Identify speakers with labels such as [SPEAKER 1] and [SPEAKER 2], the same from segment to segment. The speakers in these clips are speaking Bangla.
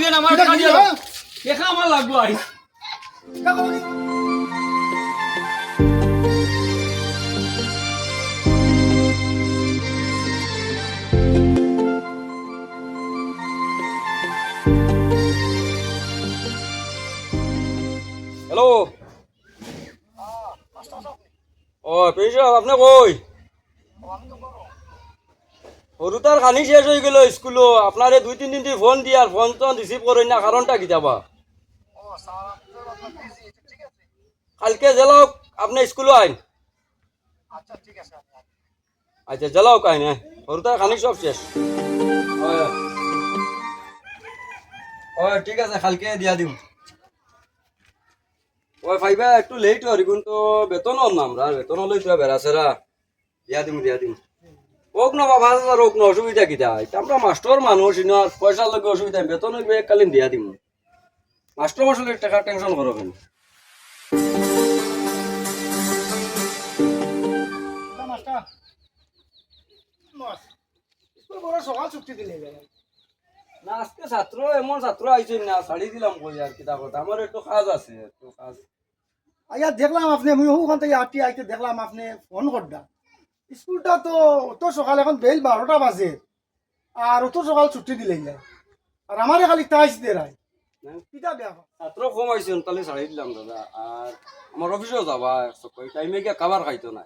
[SPEAKER 1] দেন আমার টাকা দিয়ে দাও টাকা আমার লাগবে আই হ্যালো ও পেশা আপনি কই সৰুতাৰ খানি শেষ হৈ গেল স্কুলো আপনারে 2-3 দিন দিয়ে ফোন দিয়ার ফোন তো রিসিভ করেন না কারণটা কি যাবা কালকে জ্বালাও আপনি স্কুলে আইন আচ্ছা জ্বালাও কাইন হ্যাঁ সৰুতাৰ খানি সব শেষ ঠিক আছে কালকে দিয়া দিম ওই ভাইবা একটু লেট হরি কিন্তু বেতন না আমরা বেতন হলে তো বেড়াছেরা দিয়া দিম ওক না বাবা ওক না অসুবিধা কিটা এটা আমরা মাস্টার মানুষ ইনা পয়সা লাগে অসুবিধা বেতন হইবে কালিন দিয়া দিম মাস্টার মাসলে টাকা টেনশন করো কেন
[SPEAKER 2] মাস্টার স্কুল বড় সকাল ছুটি দিলে
[SPEAKER 1] না আজকে ছাত্র এমন ছাত্র আইছেন না ছাড়ি দিলাম কই আর কিতা কথা আমার একটু কাজ আছে একটু কাজ
[SPEAKER 2] আইয়া দেখলাম আপনি আমি ওখান থেকে আটি আইতে দেখলাম আপনি ফোন করডা স্কুলটা তো অত সকাল এখন বেল 12টা বাজে আর অত সকাল ছুটি দিলে আর আমারে খালি টাইস দেরাই কিটা ব্যাপার
[SPEAKER 1] ছাত্র কম আইছেন তাহলে ছাড়ি দিলাম দাদা আর আমার অফিসেও যাবা কই টাইমে গিয়া খাবার খাইতো না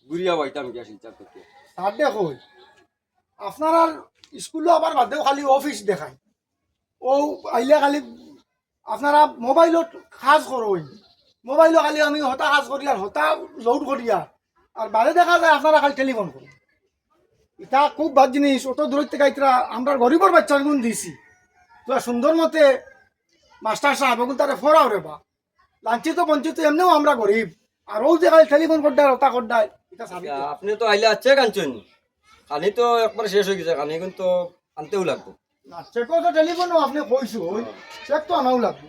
[SPEAKER 1] গুড়িয়া বাইতাম গিয়া শিলচার থেকে
[SPEAKER 2] স্যার দেখো আপনার স্কুলে আবার বাদেও খালি অফিস দেখায় ও আইলে খালি আপনারা মোবাইলত কাজ করুন মোবাইলও খালি আমি হতা কাজ করি আর হতা লোড করি আর বাদে দেখা যায় আপনারা খালি টেলিফোন করুন এটা খুব বাদ জিনিস অত দূরের থেকে আইতরা আমরা গরিবর বাচ্চার গুণ দিছি তো সুন্দর মতে মাস্টার সাহেব ওগুলো তারা ফোরাও রে বা লাঞ্চিত বঞ্চিত এমনিও আমরা গরিব আর ও যে খালি টেলিফোন করডায় হতা করডায় এটা সাবি
[SPEAKER 1] আপনি তো আইলে আছে কাঞ্চন খানি তো একবার শেষ হয়ে গেছে খানি কিন্তু আনতেও লাগবে
[SPEAKER 2] না চেকও তো টেলিফোনও আপনি কইছো চেক তো আনাও লাগবে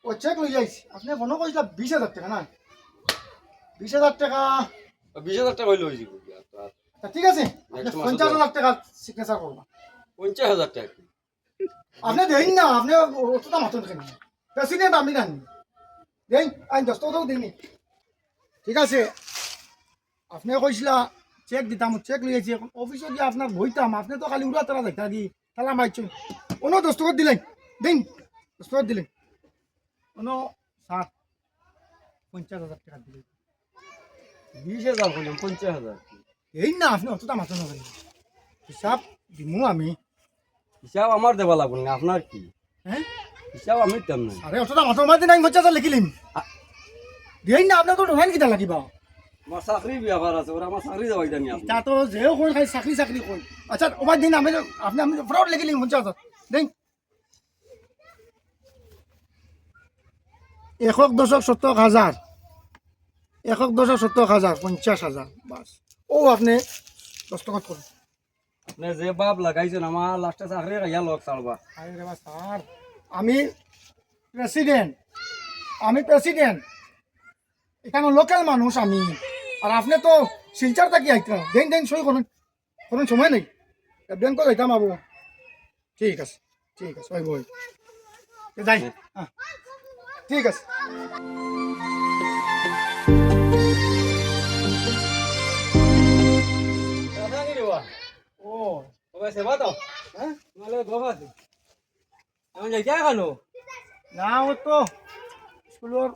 [SPEAKER 2] ও চেক লই যাইছি আপনি মনে কইছিলা 20,000 টাকা না 20,000 টাকা
[SPEAKER 1] 20,000 টাকা হইলে হয়েছে
[SPEAKER 2] তা ঠিক আছে 50,000 টাকা সিগনেচার করবা
[SPEAKER 1] 50,000 টাকা
[SPEAKER 2] আপনি দেন না আপনি অতটা মতন কেন প্রেসিডেন্ট আপনি জানেন দেন আইন 10 টাকাও দিননি ঠিক আছে আপনি কইছিলা চেক দিতাম চেক লইছি এখন অফিসে গিয়ে আপনার বইতাম আপনি তো খালি উড়া তারা দেখা দি তালা মাইছেন অন্য 10 টাকা দিলেন দিন 10 টাকা দিলেন অন্য 50,000 টাকা দিলেন
[SPEAKER 1] 20,000 হইলাম 50,000
[SPEAKER 2] এই না আপনি অতটা মাথা না হিসাব দিমু আমি
[SPEAKER 1] হিসাব আমার দেওয়া লাগবে না আপনার কি
[SPEAKER 2] হ্যাঁ
[SPEAKER 1] হিসাব আমি তেম না
[SPEAKER 2] আরে অতটা মাথা মারতে নাই 50,000 লিখিলিম দেই না আপনার তো ঢোকান কিটা লাগিবা
[SPEAKER 1] আমার চাকরি ব্যাপার আছে ওরা আমার চাকরি যাওয়াই জানি
[SPEAKER 2] তা তো যেও কোন খাই চাকরি কোন আচ্ছা ওবার দিন আমি আপনি ফ্রড লিখিলিম 50,000 দেন 1,10,70,000 1,10,70,000 50,000 বাস ও আপনি 10 টাকা করুন
[SPEAKER 1] আপনি যে বাপ লাগাইছেন আমার লাস্টে চাকরি খাইয়া লগ চালবা
[SPEAKER 2] আরে রে স্যার আমি প্রেসিডেন্ট এখানে লোকাল মানুষ আমি আর আপনি তো শিলচার থাকি আইতা দেন সই করুন কোনো সময় নেই ব্যাংক যাইতাম আবু ঠিক আছে ওই বই যাই হ্যাঁ ঠিক আছে
[SPEAKER 1] ও ওই সেবা তো হ্যাঁ মানে বাবা আমি যাই কেন
[SPEAKER 2] না ও তো স্কুলের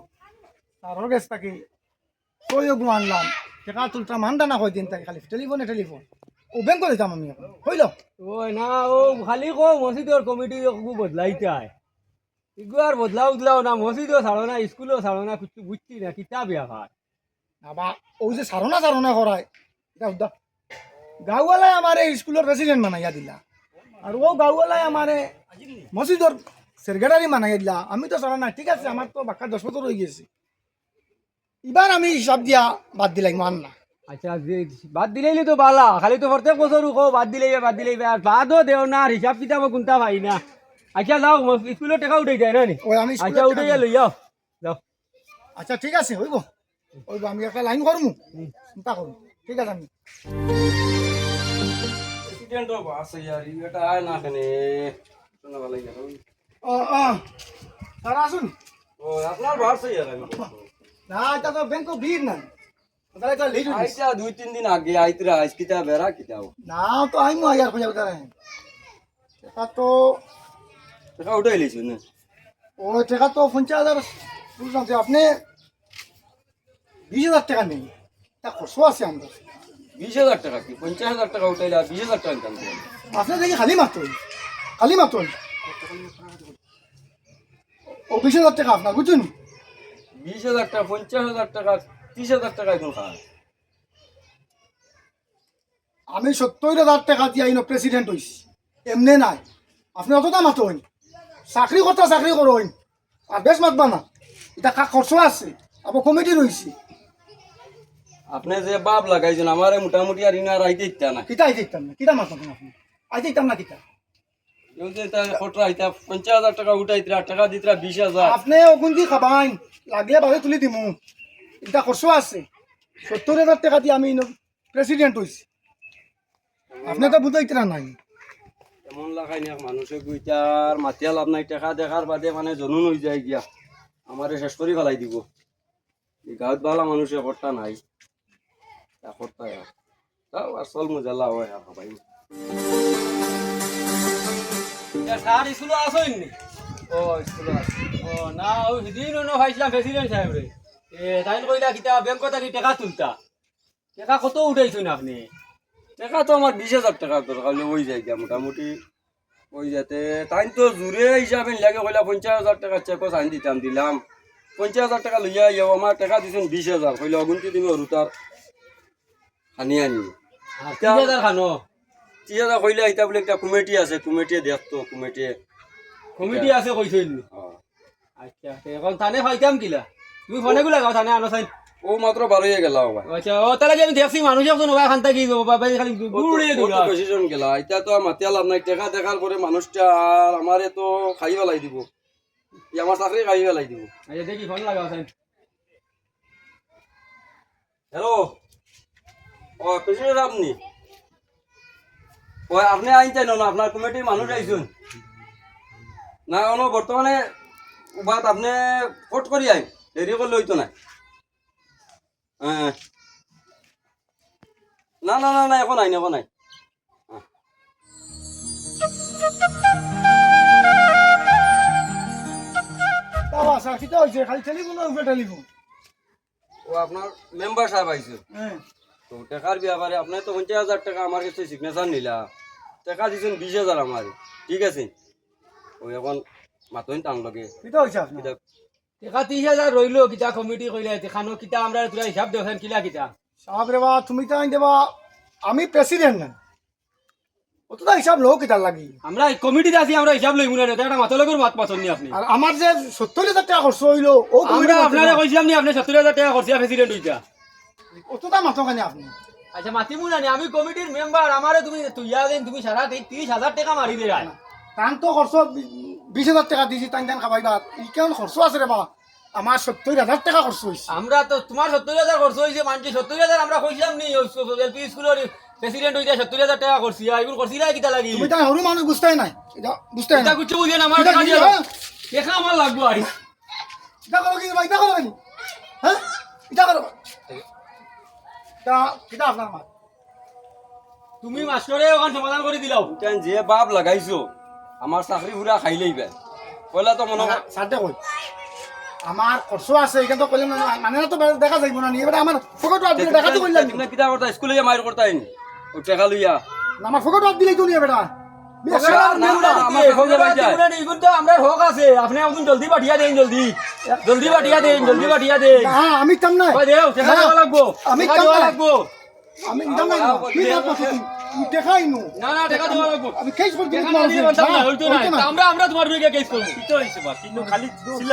[SPEAKER 2] তারও গেছ থাকি কই গু আনলাম টাকা তুলতাম আনটা না কয়দিন তাই খালি টেলিফোন ও ব্যাংক যাইতাম আমি এখন হইল
[SPEAKER 1] ওই না ও খালি কো মসজিদের কমিটি বদলাইতাই ইগু আর বদলাও না মসজিদও ছাড়ো না স্কুলও ছাড়ো না কিছু বুঝছি না কিতাব ব্যাপার
[SPEAKER 2] আবার ও যে সারনা করায় এটা উদ্দা গাঁওয়ালাই আমার স্কুলের প্রেসিডেন্ট বানাইয়া দিলা আর ও গাঁওয়ালাই আমার মসজিদর সেক্রেটারি বানাইয়া দিলা আমি তো সারা না ঠিক আছে আমার তো বাক্কা 10 বছর হয়ে গেছে এবার আমি হিসাব দিয়া বাদ দিলাই মান না
[SPEAKER 1] আচ্ছা বাদ দিলেই তো বালা খালি তো প্রত্যেক বছর বাদ দিলেই আর বাদও দেও না আর হিসাব কিতাব কোনটা ভাই না আচ্ছা যাও স্কুলের টাকা উঠে যায় না নি
[SPEAKER 2] ওই আমি
[SPEAKER 1] আচ্ছা উঠে লই যাও
[SPEAKER 2] আচ্ছা ঠিক আছে হইব আমি একটা লাইন করমু চিন্তা করুন ঠিক আছে আমি
[SPEAKER 1] প্রেসিডেন্ট বাস ইয়ার এটা আয় না কেনে শোনা ভালো লাগে
[SPEAKER 2] স্যার আসুন।
[SPEAKER 1] ও আপনার বাড়ছে আমি
[SPEAKER 2] না এটা তো ব্যাংক ভিড় নাই তাহলে এটা লেট হয়ে গেছে।
[SPEAKER 1] আইতা 2-3 দিন আগে আইতরা আইস কিতা বেড়া কিতাও
[SPEAKER 2] না তো আইমু আয়ার খোঁজা উঠা নাই এটা তো
[SPEAKER 1] টাকা উঠাই লইছ না
[SPEAKER 2] ও টাকা তো 50,000 বুঝলাম যে আপনি 20,000 টাকা নেই তা খরচ আছে আমরা
[SPEAKER 1] 20,000 টাকা কি 50,000 টাকা উঠাইলা 20,000 টাকা ইনকাম করে
[SPEAKER 2] আপনি দেখি খালি মাত্র ও 20,000 টাকা আপনার বুঝুন
[SPEAKER 1] 20,000 টাকা 50,000 টাকা 30,000 টাকা এখন খায়
[SPEAKER 2] আমি 70,000 টাকা দিয়ে আইনো প্রেসিডেন্ট হইছি এমনি নাই আপনি অতটা মাতইন চাকরি করইন আর বেশ মাতবা না এটা খরচ আছে আবার কমিটি রইছি
[SPEAKER 1] আপনি যে বাপ লাগাইছেন আমারে মোটামুটি আর ইনার আইতে ইচ্ছা না
[SPEAKER 2] কিতা আইতে দিতাম না কিতা মাতবেন আপনি আইতে দিতাম না কিতা
[SPEAKER 1] কেউ যে তা খটরা আইতা 50,000 টাকা উঠাইতরা টাকা দিতরা 20,000
[SPEAKER 2] আপনি অগুন্দি খাবাইন লাগলে বাজে তুলি দিমু এটা খরচ আছে 70,000 টাকা দিয়ে আমি প্রেসিডেন্ট হইছি আপনি তো বুঝাইতে নাই
[SPEAKER 1] এমন লাগাই না মানুষে গুইতার মাতিয়া লাভ নাই টাকা দেখার বাদে মানে জনুন হয়ে যায় গিয়া আমারে শেষ করে ফেলাই দিব এই গাঁত বালা মানুষে করতা নাই তা করতা তাও আসল মজালা হয় ভাই
[SPEAKER 3] স্যার স্কুলে আসেন নি
[SPEAKER 1] ও স্কুলে আছে
[SPEAKER 3] ও না ওই সেদিন অন্য ভাইছিলাম প্রেসিডেন্ট সাহেব রে তাই কইলা কিতা ব্যাংক থাকি টাকা তুলতা টাকা কত উঠাইছেন আপনি
[SPEAKER 1] টাকা তো আমার 20,000 টাকা দরকার হলে ওই যায় গিয়া মোটামুটি ওই যাতে তাই তো জুড়ে হিসাবে লাগে কইলা 50,000 টাকা চেকও সাইন দিলাম 50,000 টাকা লইয়া যাও আমার টাকা দিছেন 20,000 কইলা অগুনতি তুমি রুতার হানি আনি
[SPEAKER 3] 3000 খানো
[SPEAKER 1] চিয়া কইলা এটা বলে একটা কমিটি আছে কমিটিয়ে দেখতো কমিটিয়ে
[SPEAKER 3] কমিটি আছে কইছেন নি? আচ্ছা এখন থানে ফাইতাম কিলা তুমি ফোনে গুলা গাও থানে আনো সাইন
[SPEAKER 1] ও মাত্র বারোই গেলা ভাই
[SPEAKER 3] আচ্ছা ও তাহলে আমি দেখছি মানুষ একজন ওয়া খান থাকি খালি গুড়িয়ে দিলা
[SPEAKER 1] পজিশন গেলা এটা তো আর মাতিয়া লাভ নাই টাকা দেখার পরে মানুষটা আর আমারে তো খাই ফেলাই দিব ই আমার চাকরি খাই ফেলাই দিব
[SPEAKER 3] আচ্ছা দেখি ফোন লাগাও সাইন
[SPEAKER 1] হ্যালো ও প্রেসিডেন্ট আপনি ও আপনি আইনতেন না আপনার কমিটির মানুষ আইসুন না কোনো বর্তমানে বাদ আপনি ফোট করি আইন দেরি করলে হইতো না হ্যাঁ না না না না এখন আইন এখন আইন
[SPEAKER 2] তাও আসা কিতা হইছে খালি টেলিফোন উপরে টেলিফোন
[SPEAKER 1] ও আপনার মেম্বার সাহেব আইসুন
[SPEAKER 2] হ্যাঁ
[SPEAKER 1] তো টাকার ব্যাপারে আপনি তো 50,000 টাকা আমার কাছে সিগনেচার নিলা টাকা দিয়েছেন 20,000 আমার ঠিক আছে ওই এখন মাতইন টান লগে
[SPEAKER 2] কিতা হইছে আপনার
[SPEAKER 1] কিতা
[SPEAKER 3] টাকা 30,000 রইলো কিতা কমিটি কইলা খানো কিতা আমরা তোরা হিসাব দেখান কিলা কিতা
[SPEAKER 2] সাহেব রে বা তুমি তো আইন দেবা আমি প্রেসিডেন্ট না অতটা হিসাব লোক কিতা লাগি
[SPEAKER 3] আমরা কমিটিতে আছি আমরা হিসাব লইমু না এটা মাথা লগের মাত পাছনি আপনি
[SPEAKER 2] আর আমার যে 70,000 টাকা খরচ হইলো ও
[SPEAKER 3] আমরা আপনারা কইছিলাম নি আপনি 70,000 টাকা খরচা প্রেসিডেন্ট হইতা
[SPEAKER 2] অতটা মাতো কেন আপনি
[SPEAKER 3] আচ্ছা মাতিমু না আমি কমিটির মেম্বার আমারে তুমি তুইয়া দেন তুমি সারা 30,000 টাকা মারি দে রায়
[SPEAKER 2] তান তো খরচ 20,000 টাকা দিছি তাই তান খাবাইবা ই কেমন খরচ আছে রে বা আমার 70,000 টাকা খরচ হইছে
[SPEAKER 3] আমরা তো তোমার 70,000 খরচ হইছে মানছি 70,000 আমরা কইছিলাম নি এলপি স্কুলের প্রেসিডেন্ট হইতা 70,000 টাকা খরচিয়া এগুলো খরচিলা কিতা লাগি
[SPEAKER 2] তুমি তাই হরু মানুষ বুঝতেই নাই এটা বুঝতেই
[SPEAKER 3] এটা
[SPEAKER 2] না
[SPEAKER 3] কিছু বুঝেন আমার
[SPEAKER 2] এটা
[SPEAKER 3] টাকা
[SPEAKER 2] কি,
[SPEAKER 3] দিয়া
[SPEAKER 2] হ্যাঁ?
[SPEAKER 3] দেখা আমার লাগবো আর
[SPEAKER 2] এটা করো কি ভাই এটা করো কেন হ্যাঁ এটা করো এটা কিটা আপনার মা
[SPEAKER 3] তুমি মাস্টারে ওখান সমাধান করে দিলাও
[SPEAKER 1] কেন যে বাপ লাগাইছো আমার চাকরি পুরা খাই লইবে কইলা তো মনে হয়
[SPEAKER 2] সাথে কই আমার খরচ আছে এখান তো কইলাম না মানে না তো দেখা যাইব না নিয়ে আমার ফকট হাত দিলে দেখা তো কইলাম
[SPEAKER 1] তুমি কিতা করতা স্কুলে মাইর করতাই ও টাকা লইয়া
[SPEAKER 2] না আমার ফকট হাত দিলেই তো নিয়ে বেটা
[SPEAKER 3] আমরা হক আছে আপনি এখন জলদি পাঠিয়ে দেন জলদি পাঠিয়ে দেন
[SPEAKER 2] হ্যাঁ আমি কাম নাই
[SPEAKER 3] ওই দেও টাকা দেওয়া লাগবো
[SPEAKER 2] আমি
[SPEAKER 3] টাকা
[SPEAKER 2] কাম
[SPEAKER 3] দেওয়া
[SPEAKER 2] নাই।
[SPEAKER 3] লাগবো
[SPEAKER 2] আমি কাম নাই কি কাম করছিস তুই দেখাই নু
[SPEAKER 3] না না টাকা দেওয়া লাগবো
[SPEAKER 2] আমি কেস করতে
[SPEAKER 3] টাকা না দিয়ে বলতাম না হইতো না আমরা তোমার বিরুদ্ধে কেস করব
[SPEAKER 4] কি তো হইছে বা কিন্তু খালি ছিল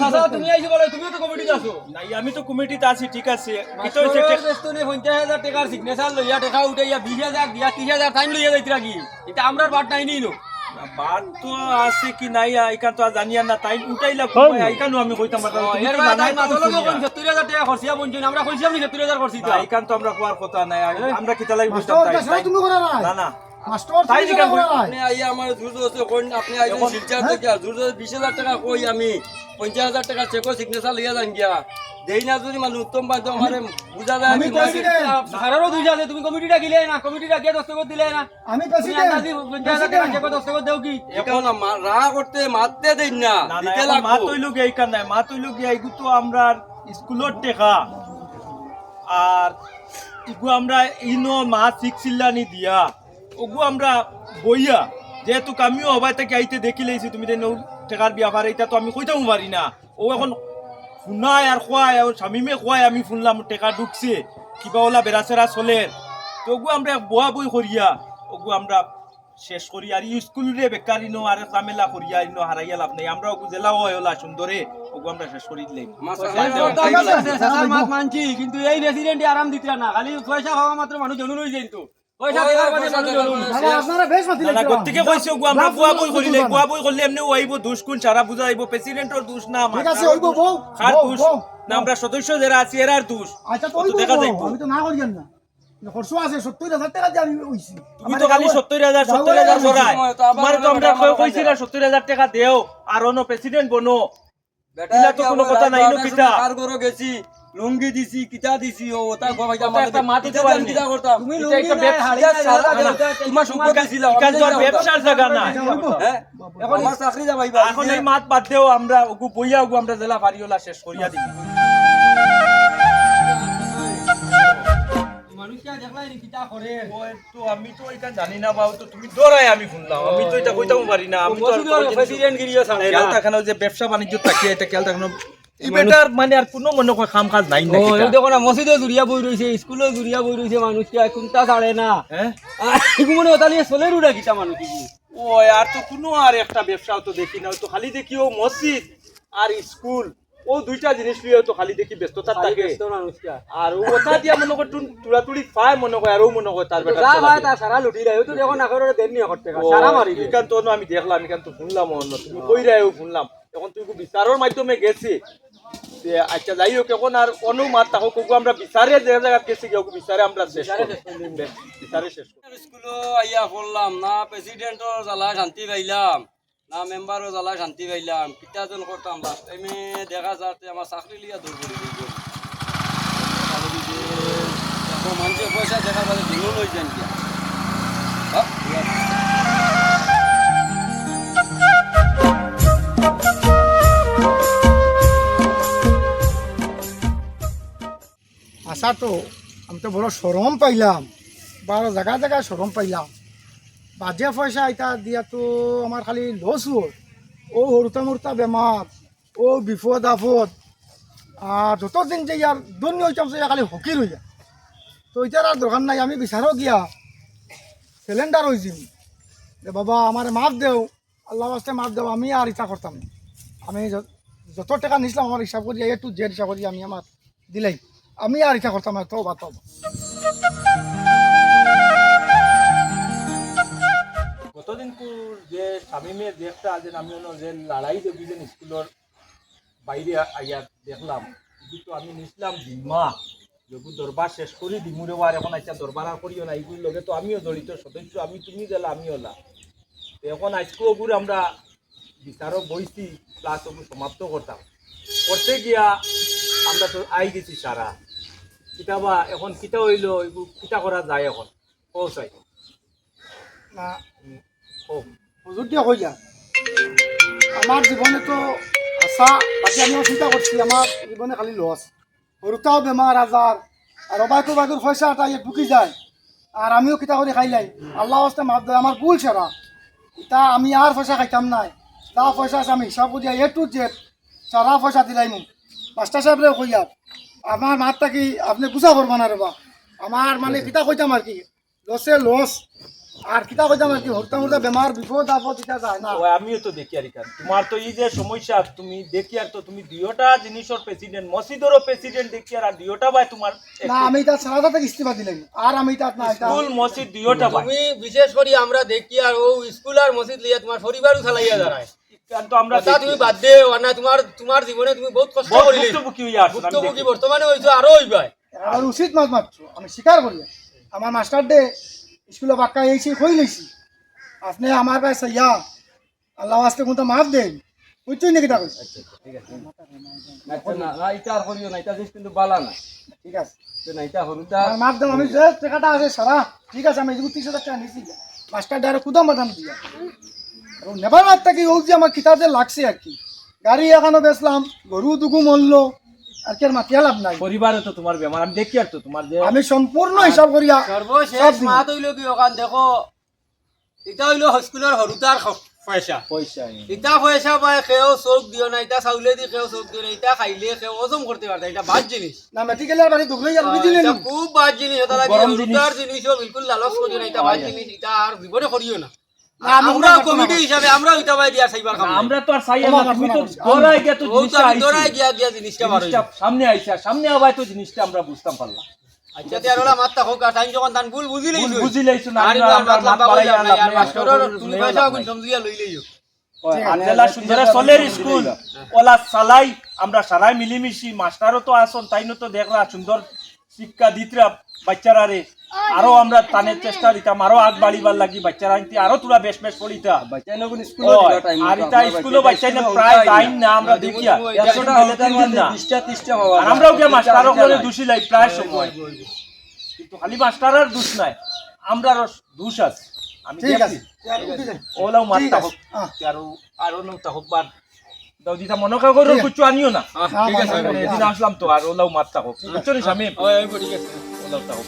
[SPEAKER 3] চাচা তুমি আইছো বলে তুমিও তো কমিটিতে আছো
[SPEAKER 4] নাই আমি তো কমিটিতে আছি ঠিক আছে কি তো হইছে
[SPEAKER 3] মাস্টারের বেতনে 50,000 টাকার সিগনেচার লইয়া টাকা উঠাইয়া 20,000 দিয়া 30,000 টাইম লইয়া যাইতরা কি এটা আমরার বাট নাই নিনো
[SPEAKER 4] বাদ তো আছে কি নাই আইকান তো জানিয়া না তাই উঠাইলা আইকান আমি কইতাম
[SPEAKER 3] এর বাদ তাই মাতলগে কোন 70,000 টাকা খরচিয়া বঞ্চন আমরা কইছিলাম নি 70,000 খরচিতা
[SPEAKER 4] আইকান তো আমরা কোয়ার কথা নাই আমরা কিতা লাগি
[SPEAKER 2] মাস্টার
[SPEAKER 4] বুঝতাম
[SPEAKER 2] কাছে তুমি করা না
[SPEAKER 4] না না
[SPEAKER 2] মাস্টার
[SPEAKER 4] তাই
[SPEAKER 2] চুরি
[SPEAKER 4] নিকা
[SPEAKER 2] করা নাই।
[SPEAKER 1] আপনি আইয়া আমার জোর জবরদস্তি করেন, আপনি আইছেন শিলচর থেকে আর জোর জবরদস্তি 20,000 টাকা কই আমি 50,000 টাকা চেকও সিগনেচার লিয়া যান গিয়া দেই না যদি মানুষ উত্তম পাইতো আমারে বুঝা যায়
[SPEAKER 2] আমি
[SPEAKER 1] কি
[SPEAKER 2] প্রেসিডেন্ট,
[SPEAKER 3] সারারও দুই আছে তুমি কমিটিটা গিলে না কমিটিটা গিয়ে দস্তখত দিলে না
[SPEAKER 2] আমি
[SPEAKER 3] তুমি
[SPEAKER 2] প্রেসিডেন্ট,
[SPEAKER 3] আন্দাজি 50,000 টাকা চেকও দস্তখত দেও কি
[SPEAKER 1] এখন রাগ করতে মারতে দেন না
[SPEAKER 4] না না
[SPEAKER 1] দিতে
[SPEAKER 4] এখন মা
[SPEAKER 1] লাগবো
[SPEAKER 4] তৈল গিয়া এইখান নাই মা তৈল গিয়া এগু তো আমরা স্কুলের টেকা আর ইগু আমরা ইনো মা শিখছিলানি দিয়া ওগু আমরা বইয়া যেহেতু আমিও হবাই থেকে আইতে দেখি লাইছি তুমি দেন টেকার ব্যাপারে এটা তো আমি কইতেও পারি না ও এখন শুনায় আর খোয়ায় আর স্বামীমে খোয়ায় আমি শুনলাম টেকা ঢুকছে কিবা ওলা বেড়াচেরা চলের তো ওগু আমরা বয়া বই করিয়া ওগু আমরা শেষ করি আর স্কুলে বেকার ইনো আর ঝামেলা করিয়া ইনো হারাইয়া লাভ নেই আমরা ওগু জেলা হয় ওলা সুন্দরে ওগু আমরা শেষ করি দিলাম
[SPEAKER 1] আমার
[SPEAKER 3] সাসার মাত মানছি কিন্তু এই প্রেসিডেন্টই আরাম দিতরা না খালি পয়সা খাওয়া মাত্র মানুষ জনুন হই যাইত পয়সা দেওয়ার বাদে মানুষ জনুন
[SPEAKER 2] বাবা আপনারা বেশ মাতি
[SPEAKER 4] না
[SPEAKER 2] লাগছে।
[SPEAKER 4] গতিকে কইছে ওগু আমরা বুয়া বই করিলে বুয়া বই করলে এমনি আইব দোষ কোন সারা বুঝা আইব প্রেসিডেন্টর দোষ না
[SPEAKER 2] ঠিক আছে ওইব বউ
[SPEAKER 4] খার
[SPEAKER 2] বউ,
[SPEAKER 4] দোষ
[SPEAKER 2] বউ।
[SPEAKER 4] না আমরা সদস্য যারা আছি এরার দোষ
[SPEAKER 2] আচ্ছা তো
[SPEAKER 4] তো
[SPEAKER 2] ওইব
[SPEAKER 4] দেখা
[SPEAKER 2] বউ,
[SPEAKER 4] যাইবো।
[SPEAKER 2] আমি তো না করিয়াম না খরচ আছে 70,000 টাকা দিয়ে আমি হইছি
[SPEAKER 4] তুমি তো খালি 70,000 ভরাই তোমার তো আমরা কইছিলা 70,000 টাকা দেও আর অন্য প্রেসিডেন্ট বনো ইলা তো কোনো কথা নাই, ইনো কিতা?
[SPEAKER 1] কার গরো গেছি লুঙ্গি দিছি কিতা দিছি ও ওটা গবাইতা
[SPEAKER 4] ওটা একটা মাত দিতে পারিনি।
[SPEAKER 1] কিতা করতাম
[SPEAKER 3] তুমি
[SPEAKER 4] এটা
[SPEAKER 3] লুঙ্গি
[SPEAKER 4] একটা
[SPEAKER 3] নাই
[SPEAKER 4] ব্যবসা,
[SPEAKER 3] হাড়ি
[SPEAKER 1] এটা
[SPEAKER 3] নাই
[SPEAKER 1] সারা
[SPEAKER 3] দাদা,
[SPEAKER 1] দিন তোমার সুখ দিছিল
[SPEAKER 4] ইকান তো আর ব্যবসার জায়গা না
[SPEAKER 1] হ্যাঁ এখন আমার চাকরি যাবাইবা
[SPEAKER 4] এখন এই মাত বাদ দেও আমরা ওগু বইয়া ওগু আমরা জেলা পারিওলা শেষ করিয়া দিই
[SPEAKER 3] মানুষটা দেখলাই নি কিতা করে
[SPEAKER 4] ওই তো আমি তো এটা জানি না বাবু তো তুমি দৌড়াই আমি শুনলাম আমি তো এটা কইতাম পারি না আমি তো
[SPEAKER 3] প্রেসিডেন্ট গিরিও ছাড়ে না
[SPEAKER 4] খেয়াল থাকানো যে ব্যবসা বাণিজ্য তাকিয়ে এটা খেয়াল থাকানো এই বেটার মানে আর কোনো মনে হয় খাম কাজ নাই
[SPEAKER 3] ও
[SPEAKER 4] নাকি
[SPEAKER 3] এই দেখো না মসজিদে জুরিয়া বই রইছে স্কুলে জুরিয়া বই রইছে মানুষটা কোনটা ছাড়ে না
[SPEAKER 4] হ্যাঁ
[SPEAKER 3] এগু মনে ওটা নিয়ে চলে রুড়া কিতা মানুষ কি
[SPEAKER 4] ওই আর তো কোনো আর একটা ব্যবসাও তো দেখি না ওই তো খালি দেখি ও মসজিদ আর স্কুল ও দুইটা জিনিস লিয়ে তো খালি দেখি ব্যস্ততা থাকে
[SPEAKER 3] মানুষটা
[SPEAKER 4] আর ও ওটা দিয়া মনে কর তুড়াতুড়ি পায় মনে হয় আর ও মনে হয় তার বেটা
[SPEAKER 3] যা ভাই তা সারা লুটি রায় তো দেখো না করে দেন নি করতে সারা মারি দে
[SPEAKER 4] এখান তো আমি দেখলাম এখান তো শুনলাম অন্য তুমি কই রায়ও শুনলাম এখন তুই বিচারের মাধ্যমে গেছি যে আচ্ছা যাই হোক এখন আর অনুমাত তাহলে কোকু আমরা বিচারে যে জায়গা গেছি কেউ বিচারে আমরা শেষ করি। বিচারে শেষ করি।
[SPEAKER 1] স্কুলে আইয়া পড়লাম না প্রেসিডেন্টর জ্বালা শান্তি পাইলাম না মেম্বারও জ্বালা শান্তি পাইলাম কিতাজন করতাম লাস্ট টাইমে দেখা যাচ্ছে আমার চাকরি লিয়া দূর করে দিল মানুষের পয়সা দেখার বাদে দিনও লই যান গিয়া
[SPEAKER 2] আশা তো আমি তো বড় সরম পাইলাম বড় জায়গা জায়গায় সরম পাইলাম বাজে পয়সা এটা দিয়া তো আমার খালি লস হল ও হরতা মরতা বেমার ও বিপদ আপদ আর যতদিন যে ইয়ার দুর্নি হইতাম সে খালি হকির হইয়া তো এটার আর দরকার নাই আমি বিচারও গিয়া সিলিন্ডার হয়েছি যে বাবা আমার মাফ দেও আল্লাহ বাস্তে মাফ দেও আমি আর ইচ্ছা করতাম না আমি যত টাকা নিছিলাম আমার হিসাব করি এ টু জেড হিসাব করি আমি আমার দিলাই আমি আর ইচ্ছা করতাম না তো বা
[SPEAKER 4] গতদিন যে স্বামীমে দেখটা যে আমি যে লড়াই যে বুঝেন স্কুলের বাইরে আইয়া দেখলাম কিন্তু আমি নিছিলাম জিম্মা যেগুলো দরবার শেষ করি দিমুরে আর এখন আচ্ছা দরবার আর করিও না এইগুলোর লগে তো আমিও জড়িত সদস্য আমি তুমি গেলা আমি হলাম এখন আজকে ওগুলো আমরা বিচারও বইছি প্লাস ওগুলো সমাপ্ত করতাম করতে গিয়া আমরা তো আই গেছি সারা কিতাবা এখন কিতা হইল এগুলো কিতা করা যায় এখন পৌঁছাই
[SPEAKER 2] না
[SPEAKER 4] ও
[SPEAKER 2] হুজুর দিয়া কইয়া আমার জীবনে তো আশা বাকি আমিও চিন্তা করছি আমার জীবনে খালি লস সৰুতাও বেমাৰ আজাৰ আৰু বাইকো বাইকোর পয়সা এটা ঢুকি যায় আর আমিও কিতা করে খাইলাই আল্লাহ হস্তে মাফ দেয় আমার ভুল সেরা এটা আমি আর পয়সা খাইতাম নাই যা পয়সা আছে আমি হিসাব করিয়া এ টু জেড সারা পয়সা দিলাই মোক মাস্টার সাহেবরে কইয়া আমার মাতটা কি আপনি বুঝা করবা না রেবা আমার মানে কিতা কইতাম আর কি লসে লস আর কিতা কইতাম আর কি হরতা মুরতা বেমার বিপদ আপদ এটা যায় না
[SPEAKER 4] ওই আমিও তো দেখি আর এখান তোমার তো এই যে সমস্যা তুমি দেখি আর তো তুমি দুইটা জিনিসের প্রেসিডেন্ট মসজিদেরও প্রেসিডেন্ট দেখি আর দুইটা ভাই তোমার
[SPEAKER 2] না আমি এটা সারাটা থেকে ইস্তিফা দিলাম আর আমি এটা না এটা
[SPEAKER 4] স্কুল মসজিদ দুইটা ভাই
[SPEAKER 3] তুমি বিশেষ করে আমরা দেখি আর ও স্কুল আর মসজিদ লিয়া তোমার পরিবারও চালাইয়া দাঁড়ায়
[SPEAKER 4] এখান তো আমরা
[SPEAKER 3] তা তুমি বাদ দেও আর না তোমার জীবনে তুমি বহুত কষ্ট করিলে
[SPEAKER 4] ভুক্তভোগী হইয়া আসছো, আমি
[SPEAKER 3] ভুক্তভোগী
[SPEAKER 4] দেখি।
[SPEAKER 3] বর্তমানে হইছো আরো হইবাই
[SPEAKER 2] আর উচিত মাছ মাত্র আমি স্বীকার করি আমার মাস্টার ডে স্কুলে বাক্কা এইছি কই লইছি আপনি আমার কাছে ইয়া আল্লাহ আস্তে কোনটা মাফ দেন বুঝছেন নাকি তা কইছি
[SPEAKER 1] আচ্ছা না এটা আর করিও না এটা জিনিস কিন্তু বালা না
[SPEAKER 2] ঠিক আছে
[SPEAKER 1] তো না এটা হলুদা
[SPEAKER 2] আর মাফ দাও আমি যে টাকাটা আছে সারা ঠিক আছে আমি 30,000 টাকা নিছি মাস্টার ডাইরেক্ট কুদাম বাদাম দিয়া আর নেবার মাত্র কি ও যে আমার কিতাবে লাগছে আর কি গাড়ি এখানে বেচলাম গরু দুগু মরলো আর কি আর মাতিয়া লাভ নাই
[SPEAKER 4] পরিবারে তো তোমার বেমার আমি দেখি আর তো তোমার যে
[SPEAKER 2] আমি সম্পূর্ণ হিসাব করিয়া
[SPEAKER 3] সর্বশেষ মাত হইল কি ওখান দেখো এটা হইল স্কুলের হরুতার পয়সা
[SPEAKER 4] পয়সা
[SPEAKER 3] ইটা পয়সা পায় কেউ চোখ দিও না ইটা চাউলে দি কেউ চোখ দিও না ইটা খাইলে কেউ হজম করতে পারে এটা বাদ জিনিস
[SPEAKER 2] না মেডিকেলের বাড়ি দুগলাই আর দিলেন
[SPEAKER 3] এটা খুব বাদ জিনিস এটা লাগে
[SPEAKER 4] গরম জিনিস।
[SPEAKER 3] হরুতার জিনিস বিলকুল লালচ করিও না এটা বাদ জিনিস এটা আর জীবনে করিও না
[SPEAKER 2] না, আমি
[SPEAKER 3] আমরা
[SPEAKER 2] ওটা
[SPEAKER 3] কমিটি হিসাবে আমরা ইটা বাই দিয়া চাইবার কাম
[SPEAKER 4] আমরা তো আর চাই
[SPEAKER 2] ক্ষমা
[SPEAKER 4] না তুমি তো
[SPEAKER 2] করো,
[SPEAKER 4] দৌড়াই গিয়া তো
[SPEAKER 3] ও তো
[SPEAKER 4] জিনিসটা আইছে।
[SPEAKER 3] ভিতরে গিয়া গিয়া জিনিসটা বার হইছে
[SPEAKER 4] জিনিসটা সামনে আইছে আর সামনে আবার তো জিনিসটা আমরা বুঝতাম পারলাম
[SPEAKER 3] আচ্ছা তে আরলা মাত্তা হোক আর টাইম যখন তান ভুল বুঝি লইছো
[SPEAKER 4] বুঝি লাইছো না
[SPEAKER 3] আর
[SPEAKER 4] আমরা
[SPEAKER 3] মাতলাব
[SPEAKER 4] মাত বাড়াইয়া
[SPEAKER 3] বাবাই আর
[SPEAKER 4] লাভ নাই,
[SPEAKER 3] মাস্টারের
[SPEAKER 4] মাস্টারের
[SPEAKER 3] তুমি
[SPEAKER 4] লইয়া
[SPEAKER 3] পয়সা
[SPEAKER 4] লাভ
[SPEAKER 3] কোন
[SPEAKER 4] নাই।
[SPEAKER 3] সমজিয়া লই লইও
[SPEAKER 4] আন্দেলা সুন্দর চলের স্কুল ওলা চালাই আমরা সারাই মিলিমিশি মাস্টারও তো আসন তাইনো তো দেখরা সুন্দর শিক্ষা দিতরা বাচ্চারা রে আরো আমরা টানের চেষ্টা দিতাম আরো আগ বাড়িবার লাগি বাচ্চারা আনতে আরো তোরা বেশ বেশ পড়িতা
[SPEAKER 1] বাচ্চা নগুন
[SPEAKER 4] ও,
[SPEAKER 1] স্কুলে দিবা টাইম
[SPEAKER 4] আর এটা স্কুলও বাচ্চা না প্রায় টাইম না আমরা দেখিয়া
[SPEAKER 1] 100টা হলে তার মধ্যে 20টা 30টা পাওয়া
[SPEAKER 4] আর আমরাও কে মাস্টারও করে দোষী লাই প্রায় সময় কিন্তু খালি মাস্টারের দোষ নাই আমরারও দোষ আছে আমি
[SPEAKER 2] ঠিক
[SPEAKER 4] দেখছি
[SPEAKER 2] আছে উঠি যাই।
[SPEAKER 4] ওলাও
[SPEAKER 2] ঠিক
[SPEAKER 4] মারতা
[SPEAKER 2] আছে
[SPEAKER 4] হোক
[SPEAKER 2] হ্যাঁ।
[SPEAKER 4] আরো আরো নৌতা হোক বার দাও দিতা মনে করো কিছু আনিও না
[SPEAKER 3] ঠিক আছে
[SPEAKER 4] এদিন আসলাম তো আর ওলাও মারতা হোক বুঝছো নি স্বামী
[SPEAKER 3] ওই ঠিক আছে
[SPEAKER 4] ওলাও তা হোক